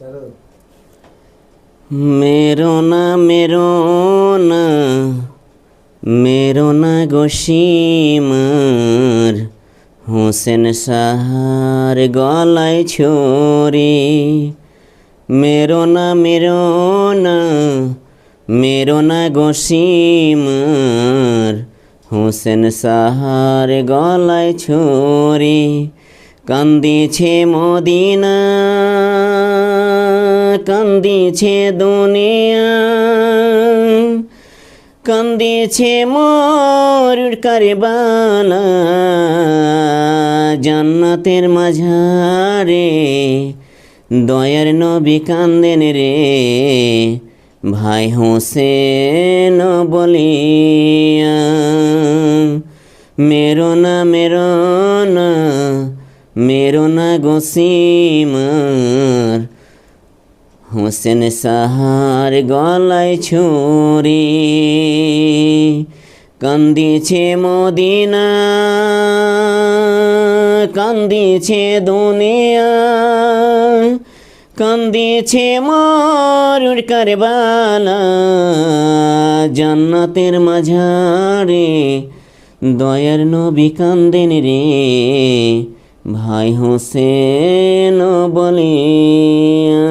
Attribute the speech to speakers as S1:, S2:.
S1: मेरो ना গোসীমার হোসেন সাহার গলায় ছড়ি। मेरो না গোসীমার হোসেন সাহার গলায় ছড়ি। কান্দিছে মদিনা, কান্দিছে দুনিয়া, কান্দিছে মোর কারবালা। জান্নাতের মাঝারে দয়ার নবী কান্দেন রে, ভাই হোসেন বলিয়া। मेरो না গোসীমার হোসেন সাহার গলায় ছড়ি। কান্দিছে মদিনা, কান্দিছে দুনিয়া, কান্দিছে মোর কারবালা। জান্নাতের মাঝারে দয়ার নবী কান্দেন রে, ভাই হোসেন বলিয়া।